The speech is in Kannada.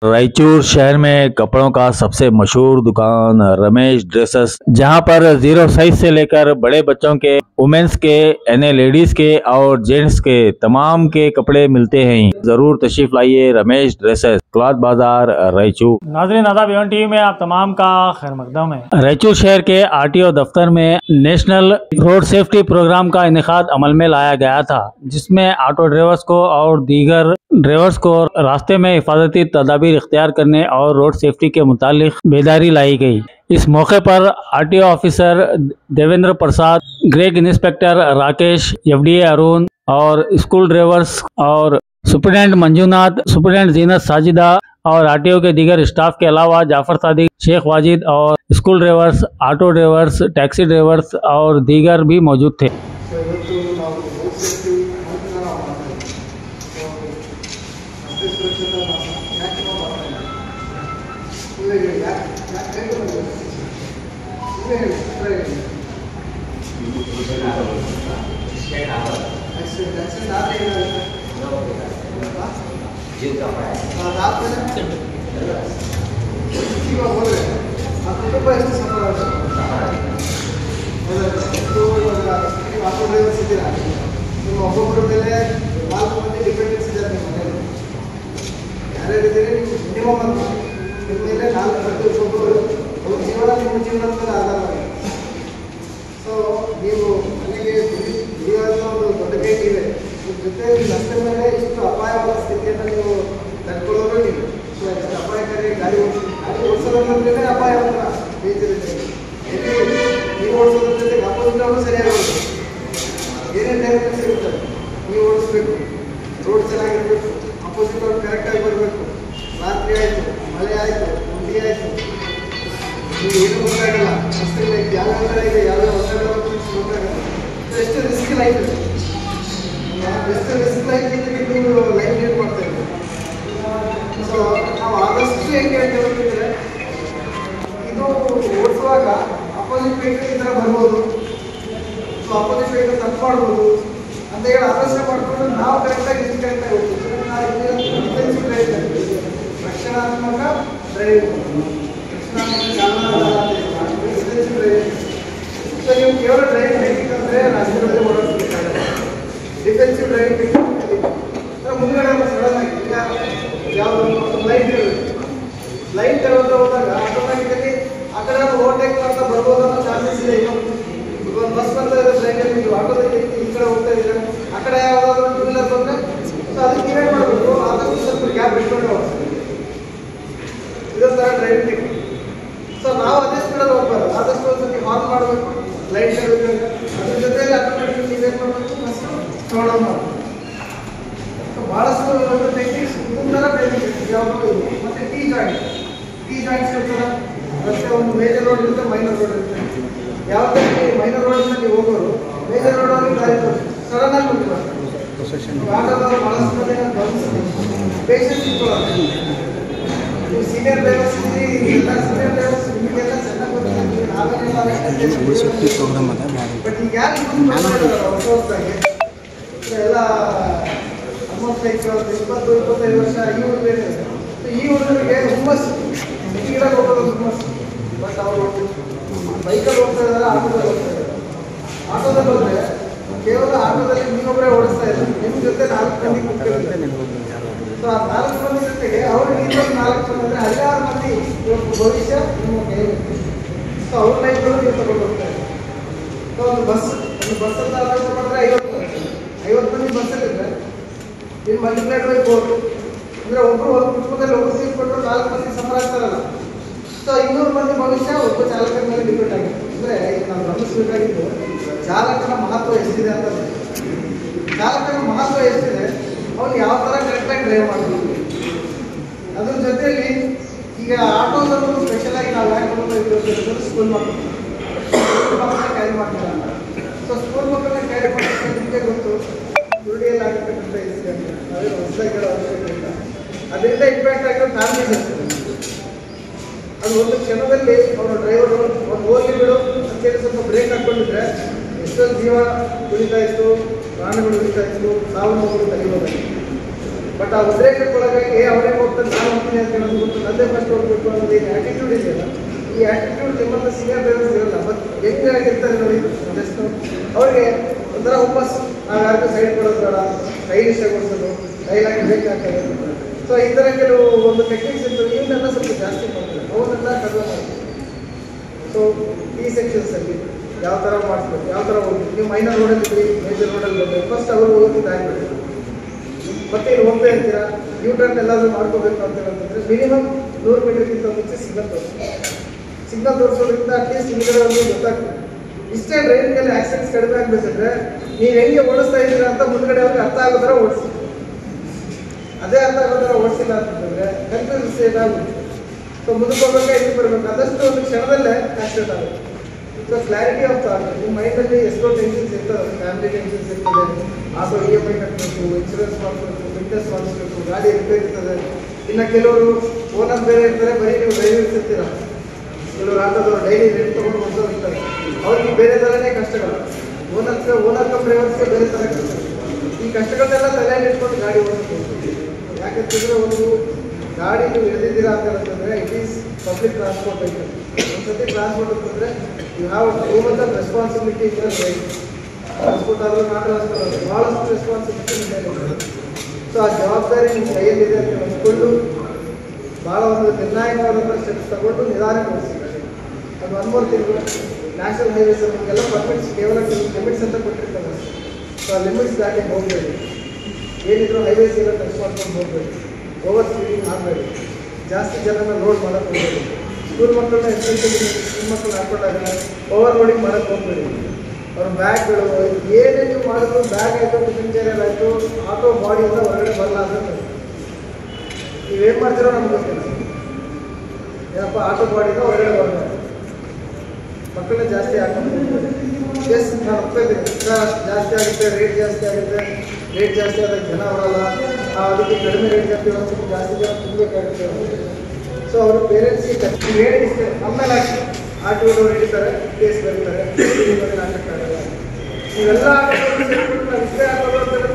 रायचूर शहर में कपड़ों का सबसे मशहूर दुकान रमेश ड्रेसेस, जहां पर जीरो साइज से लेकर बड़े बच्चों के, वुमेन्स के, यानी लेडीज के और जेंट्स के तमाम के कपड़े मिलते हैं। जरूर तशरीफ लाइए रमेश ड्रेसेस, क्लॉथ बाजार, रायचूर। नाज़रीन आदाब, एवन टीवी में आप तमाम का खैर मकदम है। रायचूर शहर के आरटीओ दफ्तर में नेशनल रोड सेफ्टी प्रोग्राम का इनेकाद अमल में लाया गया था, जिसमें ऑटो ड्राइवर्स को और दीगर ड्राइवर्स को रास्ते में हिफाजती तदाबीर इख्तियार करने और रोड सेफ्टी के मुतालिक बेदारी लाई गई। इस मौके पर आरटीओ ऑफिसर देवेंद्र प्रसाद, ग्रेग इंस्पेक्टर राकेश, एफडीए अरुण और स्कूल ड्राइवर्स और सुप्रिटेंडेंट मंजूनाथ, सुप्रिटेंडेंट जीनत साजिदा और आरटीओ के दीगर स्टाफ के अलावा जाफर सादिक, शेख वाजिद और school drivers, auto drivers, taxi drivers और दीगर भी मौजूद थे। ಒಬ್ಬೊಬ್ಬರ ಮೇಲೆ 4 ಮಂದಿ ಡಿಪೆಂಡೆನ್ಸ್ ಇದ್ದಾರೆ ನಿಮ್ಮ ಮನೆಯಲ್ಲಿ. ಯಾರ್ಯಾರಿದ್ದೀರಿ ಮಿನಿಮಮ್ ಅಂತ ನಿಮ್ಮ ಮೇಲೆ 4 ಮಂದಿ ಒಬ್ಬೊಬ್ಬರು ಅವ್ರ ಜೀವನ ನಿಮ್ಮ ಜೀವನದ ಮೇಲೆ ಆಧಾರವಾಗಿದೆ. ಸೊ ನೀವು ಮನೆಗೆ ದುಡಿಯುವಂಥ ಒಂದು ದೊಡ್ಡ ಕೈಟ್ ಇದೆ. ನಿಮ್ಮ ಜೊತೆ ರಸ್ತೆ ಮೇಲೆ ಇಷ್ಟು ಅಪಾಯವಾದ ಸ್ಥಿತಿಯನ್ನು ನೀವು ತಡ್ಕೊಳ್ಳೋರು ನೀವು. ಸೊ ಇಷ್ಟು ಅಪಾಯಕಾರಿ ಗಾಡಿ ಓಡಿಸೋದ್ರೇ ಅಪಾಯ ಅಂತ ಬೇಜಾರಿದೆ. ನೀವು ಓಡಿಸೋದ್ರ ಜೊತೆಗೆ ಅಪೋಸಿಟ್ ಅವರು ಸರಿಯಾಗಿ ಓಡಿಸ್ಬೇಕು. ಏನೇನು ಡೈರೆಕ್ಷನ್ಸ್ ಇರುತ್ತದೆ ನೀವು ಓಡಿಸ್ಬೇಕು. ರೋಡ್ ಚೆನ್ನಾಗಿರಬೇಕು, ಅಪೋಸಿಟ್ ಅವ್ರು ಕರೆಕ್ಟಾಗಿ ಬರಬೇಕು. ರಾತ್ರಿ ಆಯಿತು, ಮಳೆ ಆಯಿತು, ಗುಂಡಿ ಆಯಿತು, ನೀವು ಏನು ಗೊತ್ತಾಗಲ್ಲ. ರಸ್ತೆ ಯಾವ್ಯಾವ ಥರ ಇದೆ, ಯಾವ್ಯಾವ ಹೊಸಗಳು ಗೊತ್ತಾಗಲ್ಲ. ಎಷ್ಟು ರಿಸ್ಕ್ ಲೈಫ್ ಇದೆ, ಎಷ್ಟು ರಿಸ್ಕ್ ಲೈಫ್ ಇದ್ದಕ್ಕೆ ನೀವು ಲೈಫ್ ಲೀಡ್ ಮಾಡ್ತಾ ಇದ್ದೀವಿ. ಸೊ ನಾವು ಆದಷ್ಟು ಹೆಂಗೆ ಹೇಳ್ತಿದ್ರೆ, ಇದು ಓಡಿಸುವಾಗ ಅಪೋಸಿಟ್ ವೆಹಿಕಲ್ ಈ ಥರ ಬರ್ಬೋದು, ಸೊ ಅಪೋಸಿಟ್ ವೆಹಿಕಲ್ ತಪ್ಪು ಮಾಡ್ಬೋದು ಅಂತ ಹೇಳಿ ಆಲೋಚನೆ ಮಾಡಿಕೊಂಡು ನಾವು ಕರೆಕ್ಟಾಗಿ ಕರೆಕ್ಟಾಗಿ ಹೋಗ್ತೀವಿ. ನಾವು ಡಿಫೆನ್ಸಿವ್ ಡ್ರೈವಿಂಗ್, ರಕ್ಷಣಾತ್ಮಕ ಡ್ರೈವಿಂಗ್, ಡಿಫೆನ್ಸಿವ್ ಡ್ರೈವಿಂಗ್. ಸೊ ನೀವು ಕೇವಲ ಡ್ರೈವಿಂಗ್ ಬೇಕಂದ್ರೆ ರಾಜ್ಯಗಳಲ್ಲಿ ಓಡಾಡಬೇಕಾಗುತ್ತೆ. ಡಿಫೆನ್ಸಿವ್ ಡ್ರೈವಿಂಗ್ ಬೇಕಂದ್ರೆ ಮುಂದ್ಗಡೆ ಸಡನ್ ಆಗಿ ಈಗ ಯಾವುದೋ ಲೈಟ್ ಇರುತ್ತೆ, ಲೈಟ್ ತಗೊಂಡು ಹೋದಾಗ ಆಟೋಮ್ಯಾಟಿಕಲಿ ಆ ಕಡೆ ಓವರ್ಟೇಕ್ ಮಾಡ್ತಾ ಬರ್ಬೋದು ಅನ್ನೋ ಚಾನ್ಸಸ್ ಇದೆ. ಒಂದು ಬಸ್ ಬರ್ತಾ ಇದೆ, ಟ್ರೈನಲ್ಲಿ ನೀವು ಆಟೋದಲ್ಲಿ ಈ ಕಡೆ ಹೋಗ್ತಾ ಇದ್ದೀರಾ, ಆ ಕಡೆ ಯಾವುದಾದ್ರು ಟೂ ವೀಲರ್ ಬಂದರೆ ಸೊ ಅದಕ್ಕೆ ನೀವೇನು ಮಾಡಬೇಕು, ಆದಷ್ಟು ಸ್ವಲ್ಪ ಗ್ಯಾಪ್ ಇಟ್ಕೊಂಡು ಹೋಗ್ತೀವಿ. ಇದೊಂದು ಥರ ಡ್ರೈವಿಂಗ್ ಟೆಕ್ನಿಕ್. ಸೊ ನಾವು ಅದೇ ಸ್ಪೀಡಲ್ಲಿ ಹೋಗ್ಬಾರ್ದು, ಆದಷ್ಟು ಒಂದು ಸತಿ ಹಾರ್ನ್ ಮಾಡಬೇಕು, ಲೈಟ್ ಇರಬೇಕು. ಅದ್ರ ಜೊತೆಯಲ್ಲಿ ಆಟೋಮೆಟಿಕ್ ನೀವೇನು ಮಾಡಬೇಕು, ಬಸ್ ಸ್ಲೋ ಡೌನ್ ಮಾಡಬೇಕು. ಸೊ ಭಾಳಷ್ಟು ಒಂದು ಟೆಕ್ನಿಕ್ಸ್ ಇದೊಂದು ಥರ ಟೆಕ್ನಿಕ್ಸ್ ಯಾವುದು. ಮತ್ತು ಟೀ ಜಾಯಿಂಟ್ಸ್ ಇರ್ತಾರೆ. ರಸ್ತೆ ಒಂದು ಮೇಜರ್ ರೋಡ್ ಇರುತ್ತೆ, ಮೈನರ್ ರೋಡ್ ಇರುತ್ತೆ. ಯಾವುದೇ ಮೈನರ್ ರೋಡಿಂದ ನೀವು ಹೋಗೋರು ಮೇಜರ್ ರೋಡಲ್ಲಿ ಗಾಡಿ ಸಡನ್ ಆಗಿ ಹೋಗ್ತಾರೆ. ಆಟೋದವರು ಭಾಳಷ್ಟು ಮಂದಿ ಪೇಷನ್ಸ್ ಇಟ್ಕೊಳ್ಳೋದು. ನೀವು ಸೀನಿಯರ್ ಡ್ರೈವರ್ಸ್ ಇದ್ದೀರಿ, ಎಲ್ಲ ಸೀನಿಯರ್ ಡ್ರೈವರ್ಸ್ ನಿಮಗೆಲ್ಲ ಚೆನ್ನಾಗಿ ಗೊತ್ತಿದೆ. ಬಟ್ ಈಗ ಯಾರು ಹೊಸ ಹೊಸದಾಗಿ ಎಲ್ಲ ಆಲ್ಮೋಸ್ಟ್ ಲೈಕ್ 20-25 ವರ್ಷ ಈ ಹುಡುಗರಿಗೆ, ಈ ಹುಡುಗರಿಗೆ ಹುಮ್ಮಸ್ಸು, ಸಿಟಿಗಿಡಕ್ಕೆ ಹೋಗೋದು ಹುಮ್ಮಸ್ಸು. ಬಟ್ ಅವರು ಬೈಕಲ್ಲಿ ಹೋಗ್ತಾ ಇದ್ದಾರೆ, ಆಟೋದಲ್ಲಿ ಹೋಗ್ತಾ ಇದ್ದಾರೆ. ಆಟೋದಲ್ಲಿ ಹೋದರೆ ಕೇವಲ ಆಟೋದಲ್ಲಿ ನೀವೊಬ್ಬರೇ ಓಡಿಸ್ತಾ ಇಲ್ಲ, ನಿಮ್ಮ ಜೊತೆ 4 ಮಂದಿ ಕೂತ್ಕೊಂಡಿರ್ತಾರೆ. ಸೊ ಆ 4 ಮಂದಿ ಜೊತೆಗೆ ಅವ್ರಿಗೆ ಇನ್ನೊಂದು 4 ಮಂದಿ ಅಂದರೆ 16 ಮಂದಿ ಇವತ್ತು ಭವಿಷ್ಯ ನಿಮ್ಮ ಕೈಯಲ್ಲಿ. ಸೊ ಅವ್ರ ಲೈಫ್ಗಳು ನೀವು ತಗೊಂಡು ಹೋಗ್ತಾ ಇದ್ದಾರೆ. ಸೊ ಒಂದು ಬಸ್ ಅಂತ ಆಲೋಚನೆ ಮಾಡಿದ್ರೆ 50 ಮಂದಿ ಬಸ್ಸಲ್ಲಿದ್ದರೆ ಇಲ್ಲಿ ಮಲ್ಟಿಪ್ಲೈಡ್ ಬೈ 4 ಅಂದರೆ ಒಬ್ಬರು ಒಂದು ಕುಟುಂಬದಲ್ಲಿ ಒಬ್ಬರು ಸೀಟ್ ಕೊಟ್ಟರು 4 ಮಂದಿ ಸಫರ್ ಆಗ್ತಾರಲ್ಲ. ಸೊ 200 ಮಂದಿ ಭವಿಷ್ಯ ಒಬ್ಬ ಚಾಲಕನ ಮೇಲೆ ಡಿಪೆಂಡ್ ಆಗಿದೆ. ಅಂದರೆ ನಾವು ಗಮನಿಸಬೇಕಾಗಿದ್ದು ಚಾಲಕನ ಮಹತ್ವ ಎಷ್ಟಿದೆ ಅಂತ. ಚಾಲಕನ ಮಹತ್ವ ಎಷ್ಟಿದೆ, ಅವನು ಯಾವ ಥರ ಕರೆಕ್ಟಾಗಿ ಡ್ರೈವ್ ಮಾಡಬೇಕು. ಅದ್ರ ಜೊತೆಯಲ್ಲಿ ಈಗ ಆಟೋದಲ್ಲೂ ಸ್ಪೆಷಲಾಗಿ ನಾವು ಯಾಕೆ ಮಾಡ್ತಾ ಸ್ಕೂಲ್ ಮಕ್ಕಳನ್ನ ಕ್ಯಾರಿ ಮಾಡ್ತಾರೆ ಅಂತ. ಸೊ ಸ್ಕೂಲ್ ಮಕ್ಕಳನ್ನ ಕ್ಯಾರಿ ಮಾಡೋಕ್ಕೆ ನಿಮಗೆ ಗೊತ್ತು, ರೂಢಿಯಲ್ಲಿ ಆಗಿರ್ತಕ್ಕಂಥ ಇನ್ಸಿಡೆಂಟ್ ನಾವೇನು ಹೊಸದಾಗಿ ಹೇಳೋ ಅವಶ್ಯಕತೆ ಇಲ್ಲ. ಅದರಿಂದ ಇಂಪ್ಯಾಕ್ಟ್ ಆಗಿರೋ ಫ್ಯಾಮಿಲೀಸ್ ಇರ್ತದೆ. ಅದು ಒಂದು ಕ್ಷಣದಲ್ಲಿ ಅವರ ಡ್ರೈವರು ಒಂದು ಹೋಗಿ ಬಿಡು ಅಂತೇಳಿ ಸ್ವಲ್ಪ ಬ್ರೇಕ್ ಹಾಕ್ಕೊಂಡಿದ್ರೆ ಎಷ್ಟೊಂದು ಜೀವ ಉಳಿತಾ ಇತ್ತು, ಪ್ರಾಣಗಳು ಉಳಿತಾ ಇತ್ತು, ಸಾವು ನೋವುಗಳು ತಡೆಯೋದಾಗಿತ್ತು. ಬಟ್ ಆ ಉದ್ರೇಕಕ್ಕೊಳಗಾಗಿ ಅವರೇ ಹೋಗ್ತಾರೆ, ನಾನು ಹೋಗ್ತೀನಿ ಅಂತ ಹೇಳೋದು ಗೊತ್ತು, ನಂದೇ ಫಸ್ಟ್ ಹೋಗ್ಬೇಕು ಅನ್ನೋದು ಏನು ಆ್ಯಟಿಟ್ಯೂಡ್ ಇದೆಯಲ್ಲ, ಈ ಆ್ಯಟಿಟ್ಯೂಡ್ ನಿಮ್ಮಂಥ ಸೀನಿಯರ್ ಡ್ರೈವರ್ಸ್ ಇರಲ್ಲ. ಬಟ್ ಹೆಂಗಾಗಿರ್ತಾರೆ ನೋಡಿ ಜಸ್ಟ್ ಅವ್ರಿಗೆ ಒಂಥರ ಹುಮ್ಮಸ್ಸು, ನಾವು ಯಾರಿಗೂ ಸೈಡ್ ಕೊಡೋದು ಬೇಡ, ಸ್ಟೈಲಿಶ್ ಆಗಿ ಓಡಿಸೋದು, ಡೈಲಾಗಿ ಬೇಕಾಗ್ತದೆ. ಸೊ ಈ ಥರ ಕೆಲವು ಒಂದು ಟೆಕ್ನಿಕ್ಸ್ ಇರ್ತವೆ, ಇವನ್ನೆಲ್ಲ ಸ್ವಲ್ಪ ಜಾಸ್ತಿ ಮಾಡ್ತಾರೆ, ಅವನ್ನೆಲ್ಲ ಕಡಿಮೆ ಮಾಡ್ತಾರೆ. ಸೊ ಈ ಸೆಕ್ಷನ್ಸಲ್ಲಿ ಯಾವ ಥರ ಮಾಡಿಸ್ಬೇಕು, ಯಾವ ಥರ ಹೋಗ್ಬೇಕು, ನೀವು ಮೈನರ್ ರೋಡಲ್ಲಿ ಮೇಜರ್ ರೋಡಲ್ಲಿ ಬರಬೇಕು, ಫಸ್ಟ್ ಅವರು ಹೋಗೋದು ಆಗಬೇಕು. ಮತ್ತೆ ಇಲ್ಲಿ ಹೋಗ್ತಾ ಇರ್ತೀರಾ, ಯೂಟರ್ನ್ ಎಲ್ಲಾದರೂ ಮಾಡ್ಕೋಬೇಕು ಅಂತ ಹೇಳಂತಂದರೆ ಮಿನಿಮಮ್ 100 ಮೀಟರ್ಗಿಂತ ಮುಂಚೆ ಸಿಗ್ನಲ್ ತೋರಿಸೋದ್ರಿಂದ ಅಟ್ಲೀಸ್ಟ್ ನಿಮಗೆ ಒಂದು ಗೊತ್ತಾಗ್ತದೆ. ಇಷ್ಟೇ ಡ್ರೈವಿಂಗಲ್ಲಿ ಆಕ್ಸಿಡೆಂಟ್ಸ್ ಕಡಿಮೆ ಆಗಬೇಕಂದ್ರೆ ನೀವು ಹೆಂಗೆ ಓಡಿಸ್ತಾ ಇದ್ದೀರಾ ಅಂತ ಮುಂದ್ಗಡೆ ಅವ್ರಿಗೆ ಅರ್ಥ ಆಗೋ ಥರ ಓಡಿಸಿ. ಅದೇ ಅರ್ಥ ಆಗೋ ಥರ ಓಡಿಸಿಲ್ಲ ಅಂತಂದರೆ ಕನ್ಫ್ಯೂಸ್ ಏನಾಗುತ್ತೆ. ಸೊ ಮುಂದಕ್ಕೆ ಹೋಗ್ಬೇಕಾ ಇಲ್ಲಿ ಬರಬೇಕು, ಆದಷ್ಟು ಒಂದು ಕ್ಷಣದಲ್ಲೇ ಆಕ್ಸಿಡೆಂಟ್ ಆಗುತ್ತೆ. ಸೊ ಕ್ಲಾರಿಟಿ ಆಫ್ ಥಾಟ್, ನಿಮ್ಮ ಮೈಂಡಲ್ಲಿ ಎಷ್ಟೋ ಟೆನ್ಷನ್ಸ್ ಇರ್ತದೆ, ಫ್ಯಾಮಿಲಿ ಟೆನ್ಷನ್ಸ್ ಇರ್ತದೆ, ಆಟೋ EMI ಕಟ್ಟಬೇಕು, ಇನ್ಶೂರೆನ್ಸ್ ಮಾಡಿಸ್ಬೇಕು, ಫಿಟ್ನೆಸ್ ಮಾಡಿಸ್ಬೇಕು, ಗಾಡಿ ರಿಪೇರ್ ಇರ್ತದೆ. ಇನ್ನು ಕೆಲವರು ಓನರ್ ಬೇರೆ ಇರ್ತಾರೆ, ಬರೀ ನೀವು ಡ್ರೈವಿಂಗ್ ಇರ್ತೀರ. ಕೆಲವರು ಆಟೋದವರು ಡೈಲಿ ರೆಂಟ್ ತೊಗೊಂಡು ಹೋಗ್ತಾ ಇರ್ತಾರೆ, ಅವ್ರಿಗೆ ಬೇರೆ ಥರನೇ ಕಷ್ಟಗಳು. ಓನರ್ ಕಮ್ ಡ್ರೈವರ್ಸ್ಗೆ ಬೇರೆ ಥರ ಕಷ್ಟಗಳು. ಈ ಕಷ್ಟಗಳನ್ನೆಲ್ಲ ತಲೆಯಲ್ಲಿ ಇಟ್ಕೊಂಡು ಗಾಡಿ ಓಡಿಸ್ಬೇಕು. ಯಾಕಂತಂದರೆ ಒಂದು ಗಾಡಿ ನೀವು ಹಿಡಿದಿದ್ದೀರಾ ಅಂತ ಅಂತಂದರೆ ಇಟ್ ಈಸ್ ಪಬ್ಲಿಕ್ ಟ್ರಾನ್ಸ್ಪೋರ್ಟ್ ಐತೆ. ಒಂದ್ಸತಿ ಟ್ರಾನ್ಸ್ಪೋರ್ಟ್ ಅಂತಂದರೆ you have too much of responsibility in your life. Transport ಆದರೂ ನಾಟ್ ಟ್ರಾನ್ಸ್ಪೋರ್ಟ್ ಆದರೂ ಭಾಳಷ್ಟು ರೆಸ್ಪಾನ್ಸಿಬಿಲಿಟಿ ಇದೆ. ಸೊ ಆ ಜವಾಬ್ದಾರಿ ನಿಮ್ಮ ಕೈಯಲ್ಲಿದೆ ಅಂತ ಅಂದ್ಕೊಂಡು ಭಾಳ ಒಂದು ನಿರ್ಣಾಯಕವಾದಂಥ ಸ್ಟೆಪ್ಸ್ ತಗೊಂಡು ನಿಧಾನಕ್ಕೆ ಓಡಿಸಿದ್ದಾರೆ. ಅದು 1 more ತಿಂಗಳು ನ್ಯಾಷನಲ್ ಹೈವೇಸ್ ನಮಗೆಲ್ಲ ಪರ್ಮಿಟ್ಸ್ ಕೇವಲ ಕೆಲವು ಲಿಮಿಟ್ಸ್ ಅಂತ ಕೊಟ್ಟಿರ್ತಾರೆ. ಸೊ ಆ ಲಿಮಿಟ್ಸ್ ದಾಟಿ ಹೋಗಬೇಡಿ. ಏನಿದ್ರು ಹೈವೇಸ್ ಎಲ್ಲ ಟಚ್ ಮಾಡ್ಕೊಂಡು ಹೋಗಬೇಡಿ. ಓವರ್ ಸ್ಪೀಡಿಂಗ್ ಆಗಬೇಡಿ. ಜಾಸ್ತಿ ಜನನ ಲೋಡ್ ಮಾಡೋಕ್ಕೆ ಹೋಗಬೇಡಿ. ಸ್ಕೂಲ್ ಮಕ್ಕಳನ್ನ ಎಸ್ಪೆಷಲಿ ಸ್ಕೂಲ್ ಮಕ್ಕಳು ಹಾಕೊಂಡಾಗ ಓವರ್ ಲೋಡಿಂಗ್ ಮಾಡೋಕ್ಕೆ ಹೋಗಬೇಡಿ. ಅವ್ರ ಬ್ಯಾಗ್ಗಳು ಏನೇ ನೀವು ಮಾಡಿದ್ರು, ಬ್ಯಾಗ್ ಆಯಿತು, ಟಿಫಿನ್ ಚೇರ್ ಆಯಿತು, ಆಟೋ ಬಾಡಿಯಿಂದ ಹೊರಗಡೆ ಬರಲ್ಲ ಅಂತ ನೀವೇನು ಮಾಡ್ತೀರೋ ನಮ್ಗೆ ಗೊತ್ತಿಲ್ಲ. ಏನಪ್ಪ ಆಟೋ ಬಾಡಿಯಿಂದ ಹೊರಗಡೆ ಬರಲ್ಲ, ಮಕ್ಕಳನ್ನ ಜಾಸ್ತಿ ಹಾಕೊಂಡು ಹೋಗ್ತಾರೆ. ಎಸ್ ನಾನು ಒಪ್ಪಿದ್ದೀನಿ, ಜಾಸ್ತಿ ಆಗುತ್ತೆ, ರೇಟ್ ಜಾಸ್ತಿ ಆಗುತ್ತೆ, ರೇಟ್ ಜಾಸ್ತಿ ಆದಾಗ ಜನ ಬರಲ್ಲ, ಅದಕ್ಕೆ ಕಡಿಮೆ ರೇಟ್ ಜಾಸ್ತಿ ಒಂದು ಸ್ವಲ್ಪ ಜಾಸ್ತಿ ಜನ ತುಂಬಬೇಕಾಗುತ್ತೆ. ಸೊ ಅವರು ಪೇರೆಂಟ್ಸ್ಗೆ ಹೇಳಿ ಇಷ್ಟೇ, ಆಮೇಲೆ ಹಾಕಿ ಆಟೋದವ್ರು ಹಿಡಿತಾರೆ, ಕೇಸ್ ಬರೀತಾರೆ, ಹಾಕೋಕ್ಕಾಗಲ್ಲ. ನೀವೆಲ್ಲ ಆಟೋದವ್ರು ಸೇರಿಬಿಟ್ಟು ನಾವು ಇಷ್ಟೇ ಆಟೋದವ್ರು